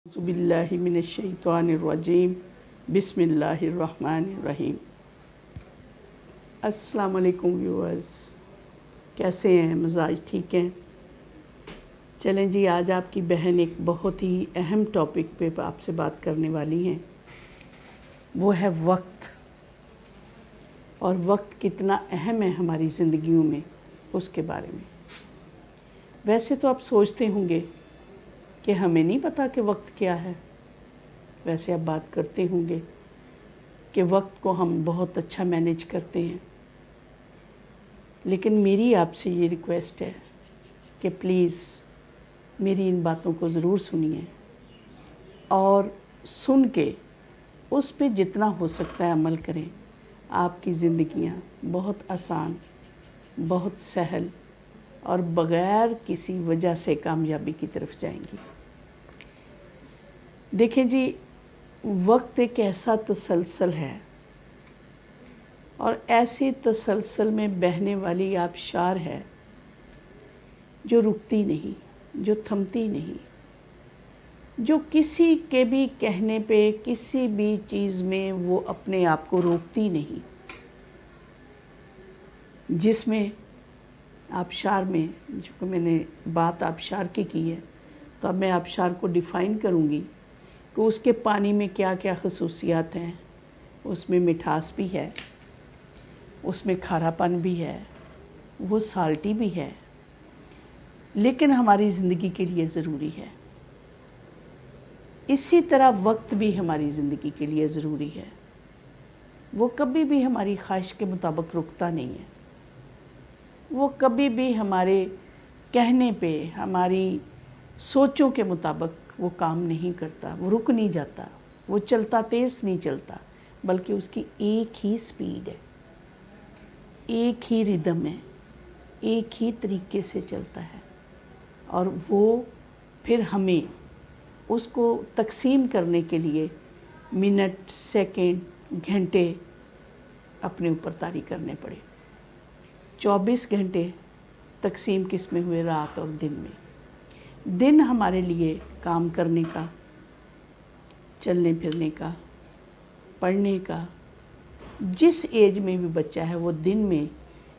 اعوذ باللہ من الشیطان الرجیم بسم اللہ الرحمن الرحیم۔ السلام علیکم ویورز، کیسے ہیں؟ مزاج ٹھیک ہیں؟ چلیں جی، آج آپ کی بہن ایک بہت ہی اہم ٹاپک پہ آپ سے بات کرنے والی ہیں، وہ ہے وقت، اور وقت کتنا اہم ہے ہماری زندگیوں میں اس کے بارے میں۔ ویسے تو آپ سوچتے ہوں گے کہ ہمیں نہیں پتہ کہ وقت کیا ہے، ویسے آپ بات کرتے ہوں گے کہ وقت کو ہم بہت اچھا مینیج کرتے ہیں، لیکن میری آپ سے یہ ریکویسٹ ہے کہ پلیز میری ان باتوں کو ضرور سنیے اور سن کے اس پہ جتنا ہو سکتا ہے عمل کریں۔ آپ کی زندگیاں بہت آسان، بہت سہل اور بغیر کسی وجہ سے کامیابی کی طرف جائیں گی۔ دیکھیں جی، وقت ایک ایسا تسلسل ہے اور ایسے تسلسل میں بہنے والی آبشار ہے جو رکتی نہیں، جو تھمتی نہیں، جو کسی کے بھی کہنے پہ کسی بھی چیز میں وہ اپنے آپ کو روکتی نہیں۔ جس میں آبشار میں، جو کہ میں نے بات آبشار کی ہے، تو اب میں آبشار کو ڈیفائن کروں گی کہ اس کے پانی میں کیا کیا خصوصیات ہیں۔ اس میں مٹھاس بھی ہے، اس میں کھارا پن بھی ہے، وہ سالٹی بھی ہے، لیکن ہماری زندگی کے لیے ضروری ہے۔ اسی طرح وقت بھی ہماری زندگی کے لیے ضروری ہے، وہ کبھی بھی ہماری خواہش کے مطابق رکتا نہیں ہے، وہ کبھی بھی ہمارے کہنے پہ، ہماری سوچوں کے مطابق وہ کام نہیں کرتا، وہ رک نہیں جاتا، وہ چلتا تیز نہیں چلتا، بلکہ اس کی ایک ہی سپیڈ ہے، ایک ہی ردم ہے، ایک ہی طریقے سے چلتا ہے، اور وہ پھر ہمیں اس کو تقسیم کرنے کے لیے منٹ، سیکنڈ، گھنٹے اپنے اوپر طاری کرنے پڑے۔ 24 گھنٹے تقسیم کس میں ہوئے؟ رات اور دن میں۔ دن ہمارے لیے کام کرنے کا، چلنے پھرنے کا، پڑھنے کا، جس ایج میں بھی بچہ ہے وہ دن میں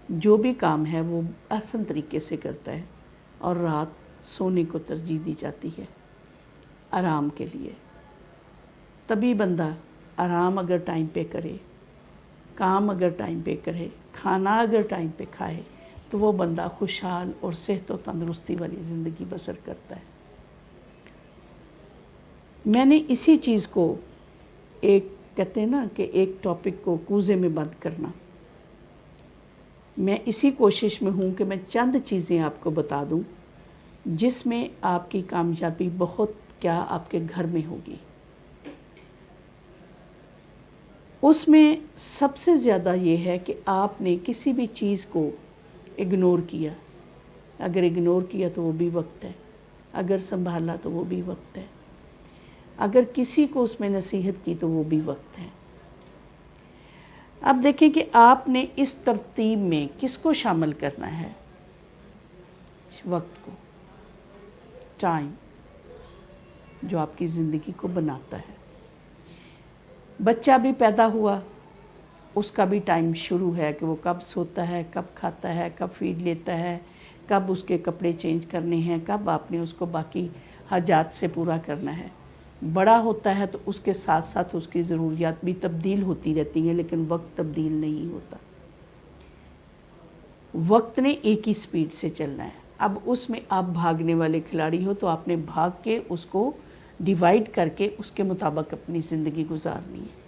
جو بھی کام ہے وہ آسان طریقے سے کرتا ہے، اور رات سونے کو ترجیح دی جاتی ہے، آرام کے لیے۔ تبھی بندہ آرام اگر ٹائم پہ کرے، کام اگر ٹائم پہ کرے، کھانا اگر ٹائم پہ کھائے، تو وہ بندہ خوشحال اور صحت و تندرستی والی زندگی بسر کرتا ہے۔ میں نے اسی چیز کو ایک کہتے ہیں نا کہ ایک ٹاپک کو کوزے میں بند کرنا، میں اسی کوشش میں ہوں کہ میں چند چیزیں آپ کو بتا دوں جس میں آپ کی کامیابی بہت کیا آپ کے گھر میں ہوگی۔ اس میں سب سے زیادہ یہ ہے کہ آپ نے کسی بھی چیز کو اگنور کیا، اگر اگنور کیا تو وہ بھی وقت ہے، اگر سنبھالا تو وہ بھی وقت ہے، اگر کسی کو اس میں نصیحت کی تو وہ بھی وقت ہے۔ اب دیکھیں کہ آپ نے اس ترتیب میں کس کو شامل کرنا ہے؟ وقت کو، ٹائم، جو آپ کی زندگی کو بناتا ہے۔ بچہ بھی پیدا ہوا، اس کا بھی ٹائم شروع ہے کہ وہ کب سوتا ہے، کب کھاتا ہے، کب فیڈ لیتا ہے، کب اس کے کپڑے چینج کرنے ہیں، کب آپ نے اس کو باقی حاجات سے پورا کرنا ہے۔ بڑا ہوتا ہے تو اس کے ساتھ ساتھ اس کی ضروریات بھی تبدیل ہوتی رہتی ہیں، لیکن وقت تبدیل نہیں ہوتا۔ وقت نے ایک ہی سپیڈ سے چلنا ہے۔ اب اس میں آپ بھاگنے والے کھلاڑی ہو تو آپ نے بھاگ کے اس کو ڈیوائیڈ کر کے اس کے مطابق اپنی زندگی گزارنی ہے۔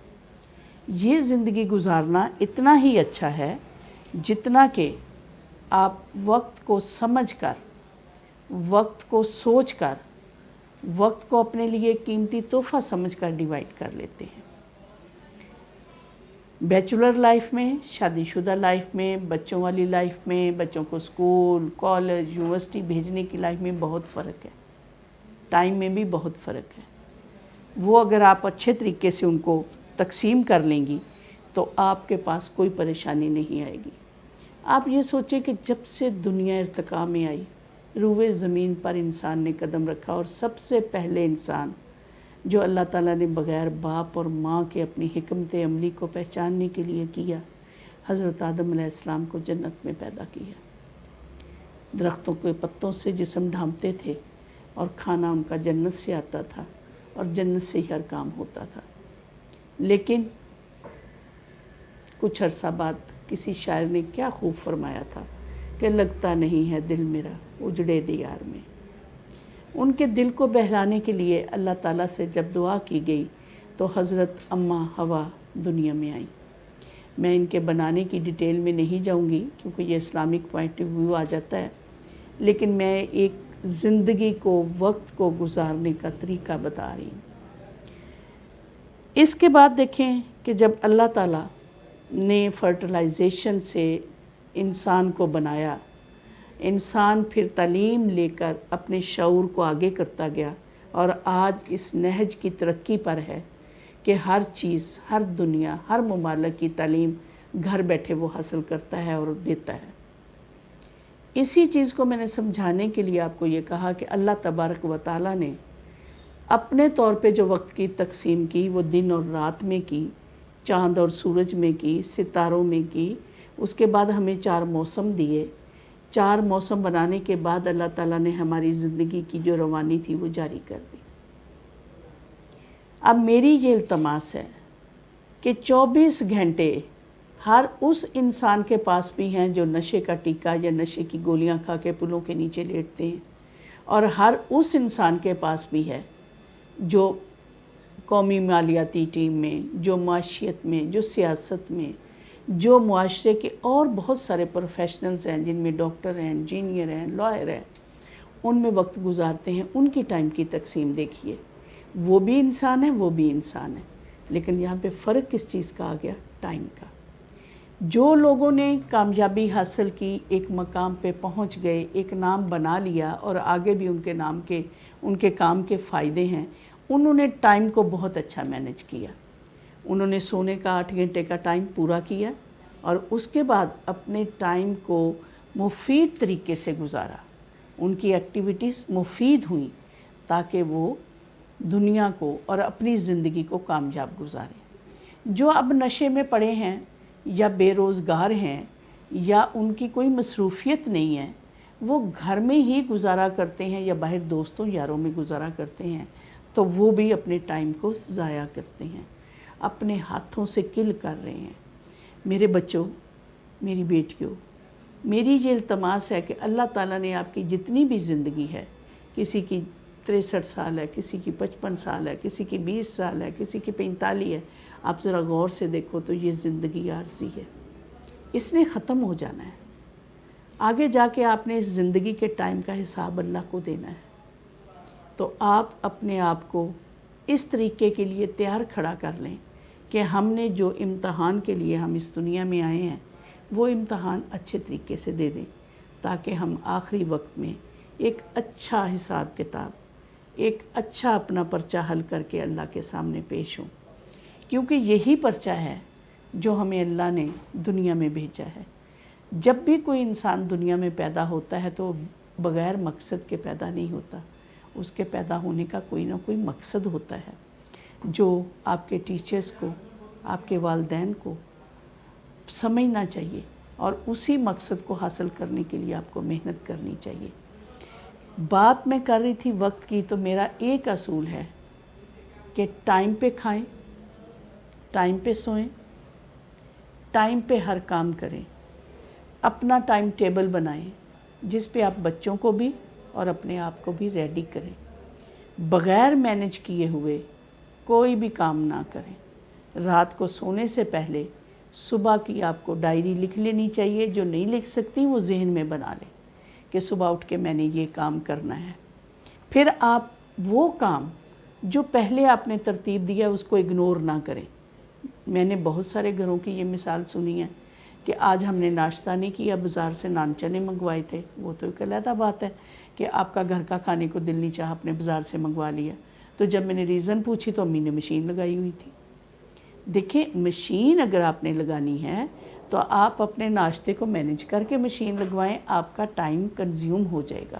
یہ زندگی گزارنا اتنا ہی اچھا ہے جتنا کہ آپ وقت کو سمجھ کر، وقت کو سوچ کر، وقت کو اپنے لیے قیمتی تحفہ سمجھ کر ڈیوائیڈ کر لیتے ہیں۔ بیچلر لائف میں، شادی شدہ لائف میں، بچوں والی لائف میں، بچوں کو اسکول، کالج، یونیورسٹی بھیجنے کی لائف میں بہت فرق ہے، ٹائم میں بھی بہت فرق ہے۔ وہ اگر آپ اچھے طریقے سے ان کو تقسیم کر لیں گی تو آپ کے پاس کوئی پریشانی نہیں آئے گی۔ آپ یہ سوچیں کہ جب سے دنیا ارتقاء میں آئی، روئے زمین پر انسان نے قدم رکھا، اور سب سے پہلے انسان جو اللہ تعالیٰ نے بغیر باپ اور ماں کے اپنی حکمت عملی کو پہچاننے کے لیے کیا، حضرت آدم علیہ السلام کو جنت میں پیدا کیا۔ درختوں کے پتوں سے جسم ڈھانپتے تھے اور کھانا ان کا جنت سے آتا تھا اور جنت سے ہی ہر کام ہوتا تھا۔ لیکن کچھ عرصہ بعد کسی شاعر نے کیا خوب فرمایا تھا کہ لگتا نہیں ہے دل میرا اجڑے دیار میں۔ ان کے دل کو بہلانے کے لیے اللہ تعالیٰ سے جب دعا کی گئی تو حضرت اماں حوا دنیا میں آئیں۔ میں ان کے بنانے کی ڈیٹیل میں نہیں جاؤں گی کیونکہ یہ اسلامک پوائنٹ آف ویو آ جاتا ہے، لیکن میں ایک زندگی کو، وقت کو گزارنے کا طریقہ بتا رہی ہوں۔ اس کے بعد دیکھیں کہ جب اللہ تعالیٰ نے فرٹیلائزیشن سے انسان کو بنایا، انسان پھر تعلیم لے کر اپنے شعور کو آگے کرتا گیا اور آج اس نہج کی ترقی پر ہے کہ ہر چیز، ہر دنیا، ہر ممالک کی تعلیم گھر بیٹھے وہ حاصل کرتا ہے اور دیتا ہے۔ اسی چیز کو میں نے سمجھانے کے لیے آپ کو یہ کہا کہ اللہ تبارک و تعالیٰ نے اپنے طور پہ جو وقت کی تقسیم کی وہ دن اور رات میں کی، چاند اور سورج میں کی، ستاروں میں کی۔ اس کے بعد ہمیں 4 موسم دیے۔ 4 موسم بنانے کے بعد اللہ تعالیٰ نے ہماری زندگی کی جو روانی تھی وہ جاری کر دی۔ اب میری یہ التماس ہے کہ 24 گھنٹے ہر اس انسان کے پاس بھی ہیں جو نشے کا ٹیکہ یا نشے کی گولیاں کھا کے پلوں کے نیچے لیٹتے ہیں، اور ہر اس انسان کے پاس بھی ہے جو قومی مالیاتی ٹیم میں، جو معاشیت میں، جو سیاست میں، جو معاشرے کے اور بہت سارے پروفیشنلز ہیں جن میں ڈاکٹر ہیں، انجینئر ہیں، لائر ہیں، ان میں وقت گزارتے ہیں۔ ان کی ٹائم کی تقسیم دیکھیے، وہ بھی انسان ہے، وہ بھی انسان ہے، لیکن یہاں پہ فرق کس چیز کا آ گیا؟ ٹائم کا۔ جو لوگوں نے کامیابی حاصل کی، ایک مقام پہ پہنچ گئے، ایک نام بنا لیا اور آگے بھی ان کے کام کے فائدے ہیں، انہوں نے ٹائم کو بہت اچھا مینج کیا۔ انہوں نے سونے کا 8 گھنٹے کا ٹائم پورا کیا اور اس کے بعد اپنے ٹائم کو مفید طریقے سے گزارا۔ ان کی ایکٹیویٹیز مفید ہوئیں تاکہ وہ دنیا کو اور اپنی زندگی کو کامیاب گزاریں۔ جو اب نشے میں پڑے ہیں یا بے روزگار ہیں یا ان کی کوئی مصروفیت نہیں ہے، وہ گھر میں ہی گزارا کرتے ہیں یا باہر دوستوں یاروں میں گزارا کرتے ہیں، تو وہ بھی اپنے ٹائم کو ضائع کرتے ہیں، اپنے ہاتھوں سے کل کر رہے ہیں۔ میرے بچوں، میری بیٹیوں، میری یہ التماس ہے کہ اللہ تعالیٰ نے آپ کی جتنی بھی زندگی ہے، کسی کی 63 سال ہے، کسی کی 55 سال ہے، کسی کی 20 سال ہے، کسی کی 45 ہے، آپ ذرا غور سے دیکھو تو یہ زندگی عارضی ہے، اس نے ختم ہو جانا ہے۔ آگے جا کے آپ نے اس زندگی کے ٹائم کا حساب اللہ کو دینا ہے۔ تو آپ اپنے آپ کو اس طریقے کے لیے تیار کھڑا کر لیں کہ ہم نے جو امتحان کے لیے ہم اس دنیا میں آئے ہیں وہ امتحان اچھے طریقے سے دے دیں، تاکہ ہم آخری وقت میں ایک اچھا حساب کتاب، ایک اچھا اپنا پرچہ حل کر کے اللہ کے سامنے پیش ہوں، کیونکہ یہی پرچہ ہے جو ہمیں اللہ نے دنیا میں بھیجا ہے۔ جب بھی کوئی انسان دنیا میں پیدا ہوتا ہے تو بغیر مقصد کے پیدا نہیں ہوتا، اس کے پیدا ہونے کا کوئی نہ کوئی مقصد ہوتا ہے جو آپ کے ٹیچرز کو، آپ کے والدین کو سمجھنا چاہیے، اور اسی مقصد کو حاصل کرنے کے لیے آپ کو محنت کرنی چاہیے۔ بات میں کر رہی تھی وقت کی، تو میرا ایک اصول ہے کہ ٹائم پہ کھائیں، ٹائم پہ سوئیں، ٹائم پہ ہر کام کریں، اپنا ٹائم ٹیبل بنائیں جس پہ آپ بچوں کو بھی اور اپنے آپ کو بھی ریڈی کریں۔ بغیر مینج کیے ہوئے کوئی بھی کام نہ کریں۔ رات کو سونے سے پہلے صبح کی آپ کو ڈائری لکھ لینی چاہیے، جو نہیں لکھ سکتی وہ ذہن میں بنا لیں کہ صبح اٹھ کے میں نے یہ کام کرنا ہے۔ پھر آپ وہ کام جو پہلے آپ نے ترتیب دیا اس کو اگنور نہ کریں۔ میں نے بہت سارے گھروں کی یہ مثال سنی ہے کہ آج ہم نے ناشتہ نہیں کیا، بازار سے نان چنے منگوائے تھے، وہ تو ایک علیحدہ بات ہے کہ آپ کا گھر کا کھانے کو دل نہیں چاہا، آپ نے بازار سے منگوا لیا۔ تو جب میں نے ریزن پوچھی تو امی نے مشین لگائی ہوئی تھی۔ دیکھیں، مشین اگر آپ نے لگانی ہے تو آپ اپنے ناشتے کو مینج کر کے مشین لگوائیں، آپ کا ٹائم کنزیوم ہو جائے گا۔